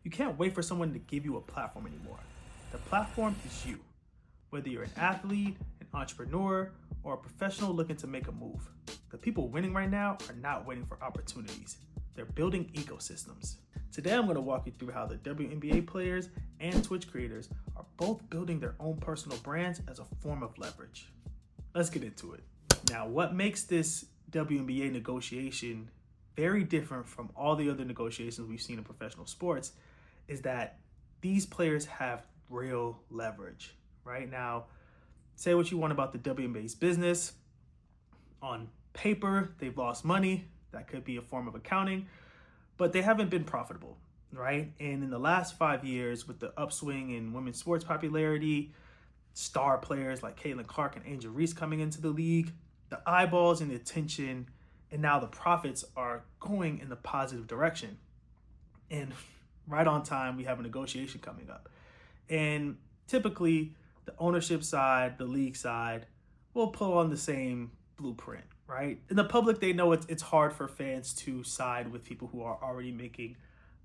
You can't wait for someone to give you a platform anymore. The platform is you. Whether you're an athlete, an entrepreneur, or a professional looking to make a move. The people winning right now are not waiting for opportunities. They're building ecosystems. Today I'm going to walk you through how the WNBA players and Twitch creators are both building their own personal brands as a form of leverage. Let's get into it. Now, what makes this WNBA negotiation very different from all the other negotiations we've seen in professional sports is that these players have real leverage. Right now, say what you want about the WNBA's business. On paper, they've lost money. That could be a form of accounting, but they haven't been profitable, right? And in the last 5 years, with the upswing in women's sports popularity, star players like Kaylin and Reese coming into the league, the eyeballs and the attention, and now the profits are going in the positive direction. And right on time, we have a negotiation coming up. And typically, the ownership side, the league side, will pull on the same blueprint, right? In the public, they know it's hard for fans to side with people who are already making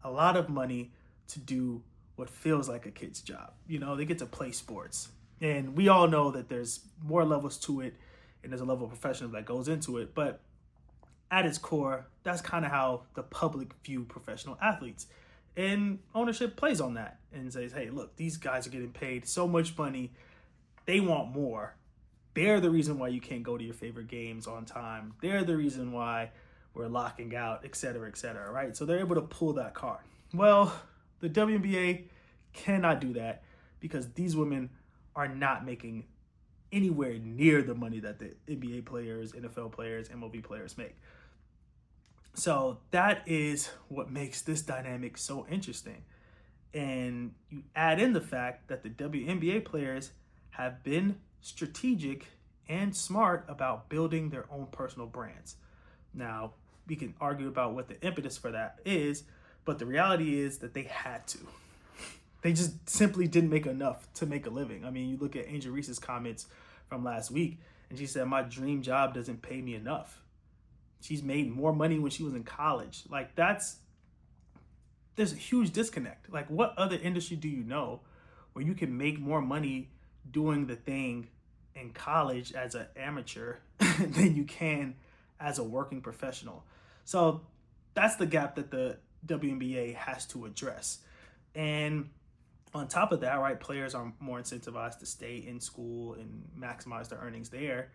a lot of money to do what feels like a kid's job. You know, they get to play sports. And we all know that there's more levels to it, and there's a level of professionalism that goes into it. But at its core, that's kind of how the public view professional athletes. And ownership plays on that and says, hey, look, these guys are getting paid so much money. They want more. They're the reason why you can't go to your favorite games on time. They're the reason why we're locking out, et cetera, right? So they're able to pull that card. Well, the WNBA cannot do that because these women are not making anywhere near the money that the NBA players, NFL players, MLB players make. So that is what makes this dynamic so interesting. And you add in the fact that the WNBA players have been strategic and smart about building their own personal brands. Now, we can argue about what the impetus for that is, but the reality is that they had to. They just simply didn't make enough to make a living. I mean, you look at Angel Reese's comments from last week, and she said, my dream job doesn't pay me enough. She's made more money when she was in college. Like, there's a huge disconnect. Like, what other industry do you know where you can make more money doing the thing in college as an amateur than you can as a working professional? So that's the gap that the WNBA has to address. And on top of that, right, players are more incentivized to stay in school and maximize their earnings there.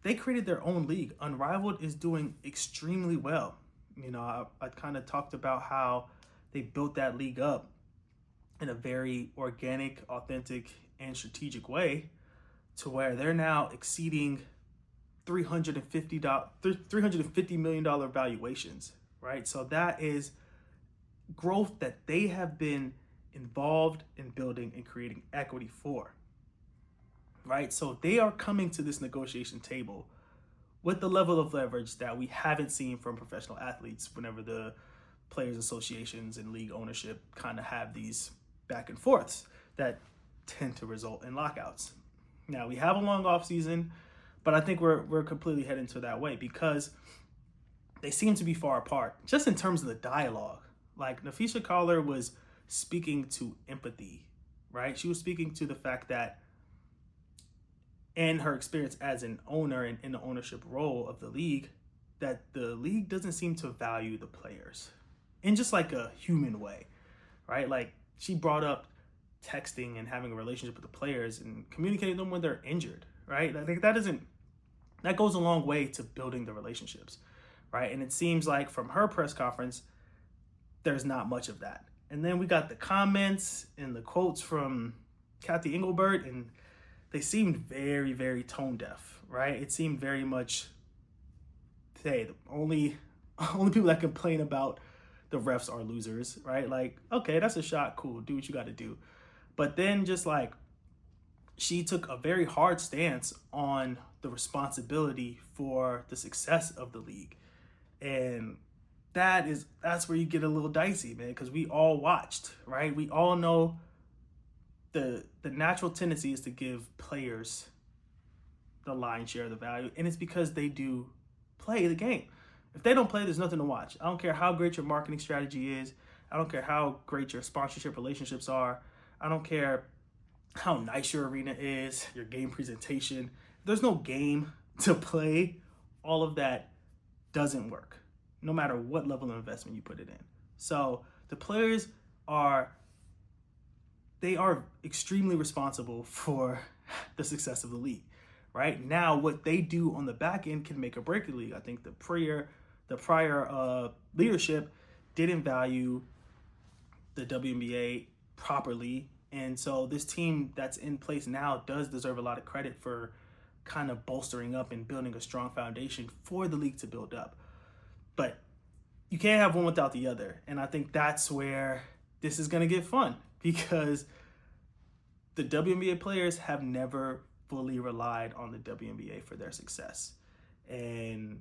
They created their own league. Unrivaled is doing extremely well. You know, I kind of talked about how they built that league up in a very organic, authentic, and strategic way to where they're now exceeding $350 million valuations, right? So that is growth that they have been involved in building and creating equity for. Right? So they are coming to this negotiation table with the level of leverage that we haven't seen from professional athletes whenever the players associations and league ownership kind of have these back and forths that tend to result in lockouts. Now, we have a long off season, but I think we're completely heading to that way because they seem to be far apart just in terms of the dialogue. Like, Napheesa Collar was speaking to empathy, right? She was speaking to the fact that and her experience as an owner and in the ownership role of the league, that the league doesn't seem to value the players in just like a human way, right? Like, she brought up texting and having a relationship with the players and communicating them when they're injured, right? I think that goes a long way to building the relationships, right? And it seems like from her press conference, there's not much of that. And then we got the comments and the quotes from Kathy Engelbert, and they seemed very, very tone deaf, right? It seemed very much, hey, the only people that complain about the refs are losers, right? Like, okay, that's a shot, cool, do what you got to do. But then just like, she took a very hard stance on the responsibility for the success of the league. And that's where you get a little dicey, man, because we all watched, right? We all know the natural tendency is to give players the lion's share of the value, and it's because they do play the game. If they don't play, there's nothing to watch. I don't care how great your marketing strategy is. I don't care how great your sponsorship relationships are. I don't care how nice your arena is, your game presentation. If there's no game to play, all of that doesn't work, no matter what level of investment you put it in. So the players are extremely responsible for the success of the league. Right now, what they do on the back end can make or break the league. I think the prior leadership didn't value the WNBA properly, and so this team that's in place now does deserve a lot of credit for kind of bolstering up and building a strong foundation for the league to build up. But you can't have one without the other, and I think that's where this is going to get fun, because the WNBA players have never fully relied on the WNBA for their success and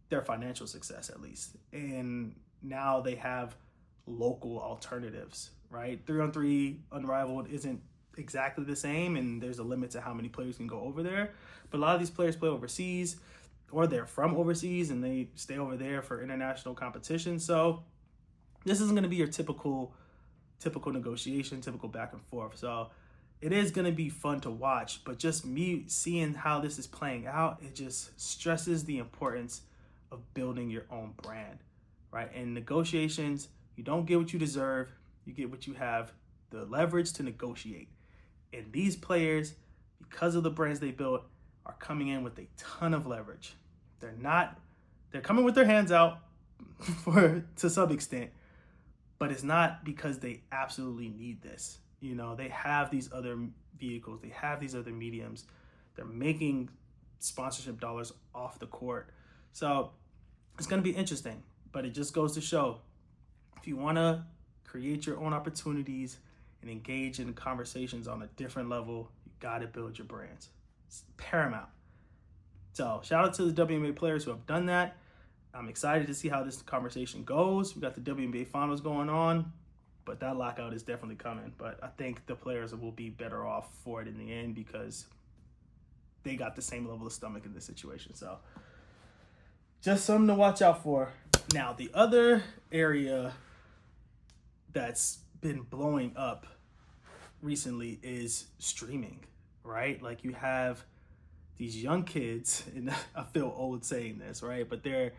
their financial success, at least. And now they have local alternatives, right? 3-on-3 Unrivaled isn't exactly the same, and there's a limit to how many players can go over there. But a lot of these players play overseas, or they're from overseas and they stay over there for international competition. So this isn't going to be your typical negotiation, typical back and forth. So it is going to be fun to watch, but just me seeing how this is playing out, it just stresses the importance of building your own brand, right? In negotiations, you don't get what you deserve, you get what you have the leverage to negotiate. And these players, because of the brands they built, are coming in with a ton of leverage. They're coming with their hands out to some extent, but it's not because they absolutely need this. You know, they have these other vehicles, they have these other mediums. They're making sponsorship dollars off the court. So it's going to be interesting, but it just goes to show, if you want to create your own opportunities and engage in conversations on a different level, you got to build your brands. It's paramount. So shout out to the WNBA players who have done that. I'm excited to see how this conversation goes. We got the WNBA finals going on, but that lockout is definitely coming. But I think the players will be better off for it in the end, because they got the same level of stomach in this situation. So just something to watch out for. Now, the other area that's been blowing up recently is streaming, right? Like, you have these young kids, and I feel old saying this, right? But they're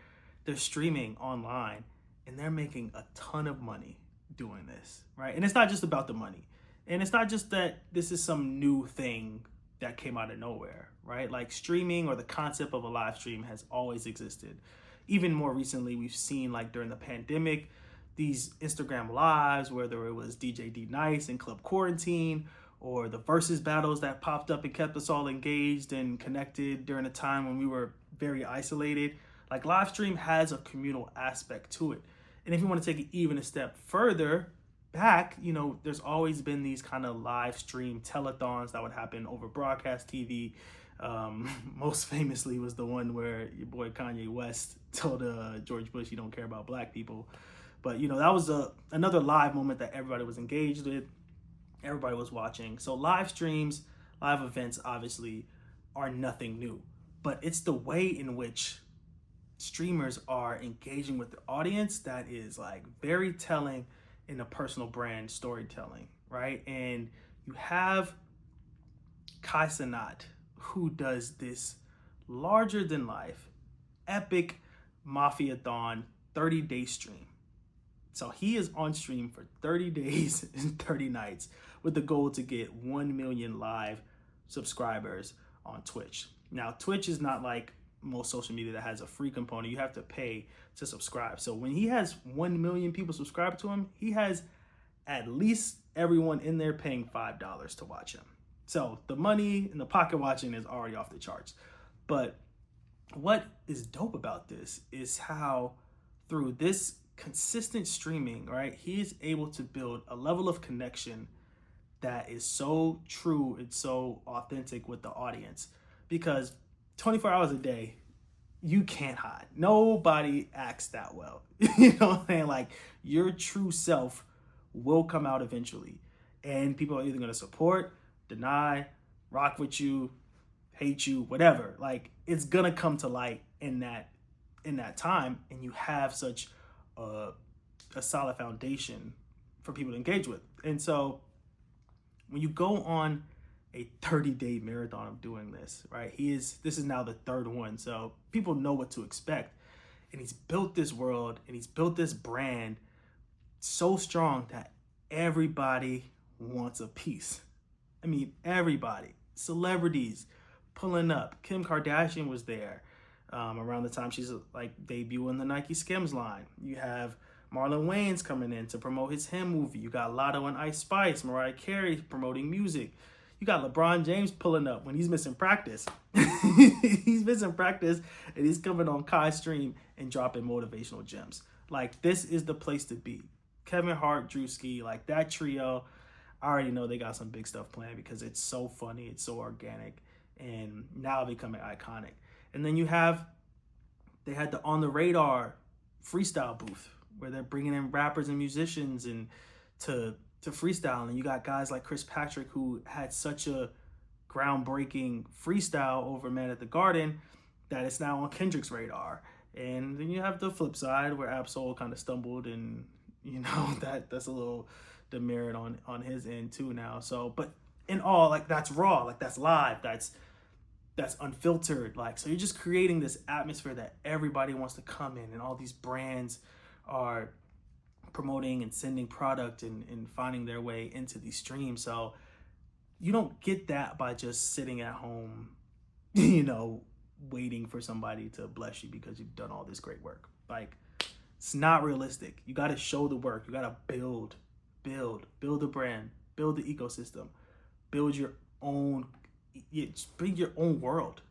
streaming online, and they're making a ton of money doing this, right? And it's not just about the money, and it's not just that this is some new thing that came out of nowhere, right? Like, streaming, or the concept of a live stream, has always existed. Even more recently, we've seen, like, during the pandemic, these Instagram lives, whether it was DJ D Nice and Club Quarantine, or the versus battles that popped up and kept us all engaged and connected during a time when we were very isolated. Like, live stream has a communal aspect to it. And if you want to take it even a step further back, you know, there's always been these kind of live stream telethons that would happen over broadcast TV. Most famously was the one where your boy Kanye West told George Bush, "You don't care about black people." But, you know, that was another live moment that everybody was engaged with. Everybody was watching. So live streams, live events, obviously, are nothing new. But it's the way in which streamers are engaging with the audience that is, like, very telling in a personal brand storytelling, right? And you have Kai Cenat, who does this larger than life, epic Mafia-thon 30-day stream. So he is on stream for 30 days and 30 nights with the goal to get 1 million live subscribers on Twitch. Now, Twitch is not like most social media that has a free component. You have to pay to subscribe. So when he has 1 million people subscribe to him, he has at least everyone in there paying $5 to watch him. So the money and the pocket watching is already off the charts. But what is dope about this is how, through this consistent streaming, right, he is able to build a level of connection that is so true and so authentic with the audience, because 24 hours a day, you can't hide. Nobody acts that well. You know what I'm saying? Like, your true self will come out eventually, and people are either going to support, deny, rock with you, hate you, whatever. Like, it's gonna come to light in that time, and you have such a a solid foundation for people to engage with. And so when you go on a 30-day marathon of doing this, right? This is now the third one. So people know what to expect. And he's built this world and he's built this brand so strong that everybody wants a piece. I mean, everybody, celebrities pulling up. Kim Kardashian was there around the time she's like debuting the Nike Skims line. You have Marlon Wayans coming in to promote his Him movie. You got Lotto and Ice Spice, Mariah Carey promoting music. You got LeBron James pulling up when he's missing practice. He's missing practice and he's coming on Kai's stream and dropping motivational gems. Like, this is the place to be. Kevin Hart, Drewski, like that trio, I already know they got some big stuff planned because it's so funny, it's so organic, and now becoming iconic. And then they had the On the Radar freestyle booth where they're bringing in rappers and musicians and to freestyle. And you got guys like Chris Patrick, who had such a groundbreaking freestyle over Man at the Garden that it's now on Kendrick's radar. And then you have the flip side where Absol kind of stumbled, and you know that's a little demerit on his end too now. So, but in all, like, that's raw, like that's live, that's unfiltered. Like, so you're just creating this atmosphere that everybody wants to come in, and all these brands are promoting and sending product and finding their way into these streams. So you don't get that by just sitting at home, you know, waiting for somebody to bless you because you've done all this great work. Like, it's not realistic. You got to show the work. You got to build the brand, build the ecosystem, build your own world.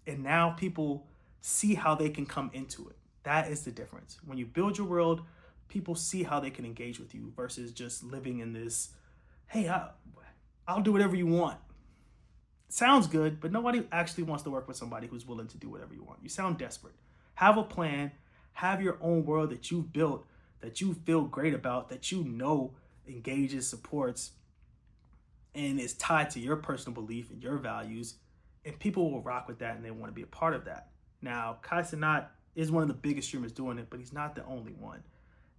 And now people see how they can come into it. That is the difference. When you build your world, people see how they can engage with you versus just living in this, hey, I'll do whatever you want. Sounds good, but nobody actually wants to work with somebody who's willing to do whatever you want. You sound desperate. Have a plan. Have your own world that you've built, that you feel great about, that you know engages, supports, and is tied to your personal belief and your values. And people will rock with that and they want to be a part of that. Now, Kai Cenat is one of the biggest streamers doing it, but he's not the only one.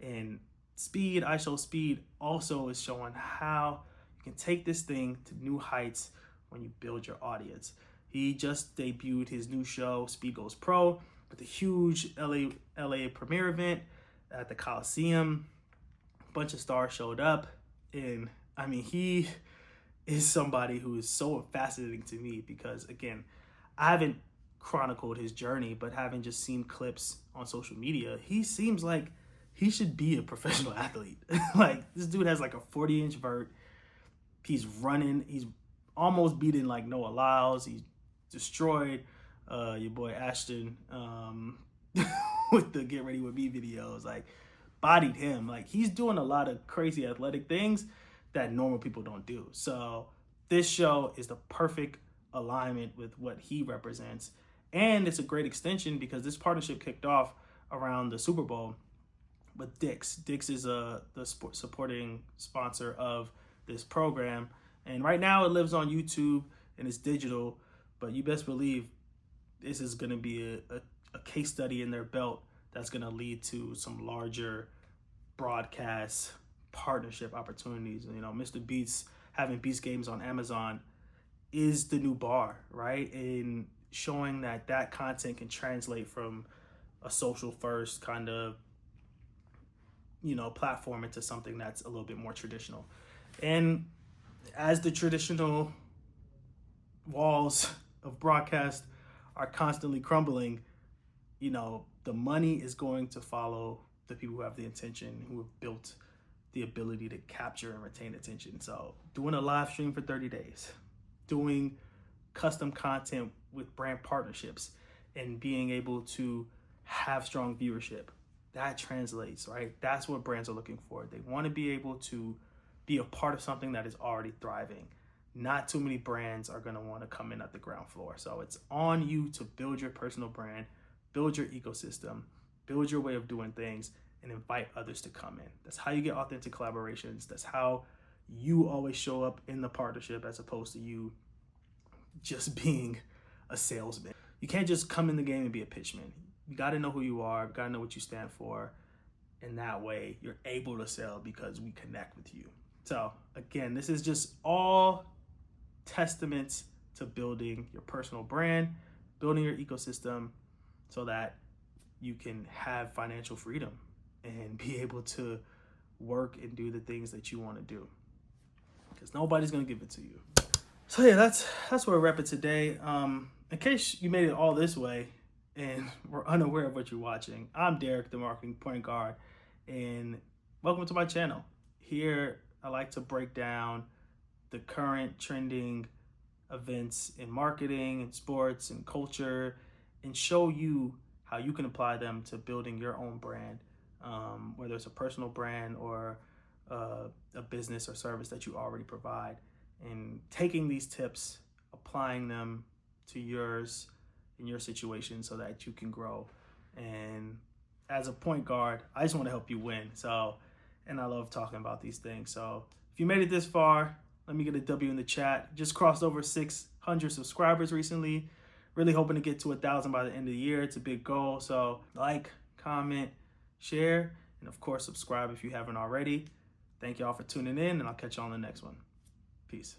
And ISOSpeed also is showing how you can take this thing to new heights when you build your audience. He just debuted his new show, Speed Goes Pro, with a huge LA premiere event at the Coliseum. A bunch of stars showed up. And I mean, he is somebody who is so fascinating to me because, again, I haven't chronicled his journey, but having just seen clips on social media, he seems like he should be a professional athlete. Like, this dude has like a 40-inch vert. He's running. He's almost beating like Noah Lyles. He's destroyed your boy Ashton with the Get Ready With Me videos. Like, bodied him. Like, he's doing a lot of crazy athletic things that normal people don't do. So this show is the perfect alignment with what he represents. And it's a great extension because this partnership kicked off around the Super Bowl with Dick's. Dick's is the supporting sponsor of this program. And right now it lives on YouTube and it's digital, but you best believe this is going to be a case study in their belt that's going to lead to some larger broadcast partnership opportunities. You know, Mr. Beats having Beats games on Amazon is the new bar, right? And showing that content can translate from a social first kind of, you know, platform into something that's a little bit more traditional. And as the traditional walls of broadcast are constantly crumbling, you know, the money is going to follow the people who have the intention, who have built the ability to capture and retain attention. So doing a live stream for 30 days, doing custom content with brand partnerships, and being able to have strong viewership, that translates, right? That's what brands are looking for. They want to be able to be a part of something that is already thriving. Not too many brands are going to want to come in at the ground floor. So it's on you to build your personal brand, build your ecosystem, build your way of doing things, and invite others to come in. That's how you get authentic collaborations. That's how you always show up in the partnership as opposed to you just being a salesman. You can't just come in the game and be a pitchman. You got to know who you are, got to know what you stand for, And that way you're able to sell because we connect with you. So again, this is just all testaments to building your personal brand, building your ecosystem so that you can have financial freedom and be able to work and do the things that you want to do, because nobody's going to give it to you. So yeah, that's where we're at today. In case you made it all this way and were unaware of what you're watching, I'm Derek, the marketing point guard, and welcome to my channel. Here, I like to break down the current trending events in marketing and sports and culture and show you how you can apply them to building your own brand, whether it's a personal brand or a business or service that you already provide, and taking these tips, applying them to yours in your situation so that you can grow. And as a point guard, I just want to help you win. And I love talking about these things. So if you made it this far, let me get a W in the chat. Just crossed over 600 subscribers recently. Really hoping to get to 1,000 by the end of the year. It's a big goal. So like, comment, share, and of course, subscribe if you haven't already. Thank y'all for tuning in, and I'll catch you on the next one. Peace.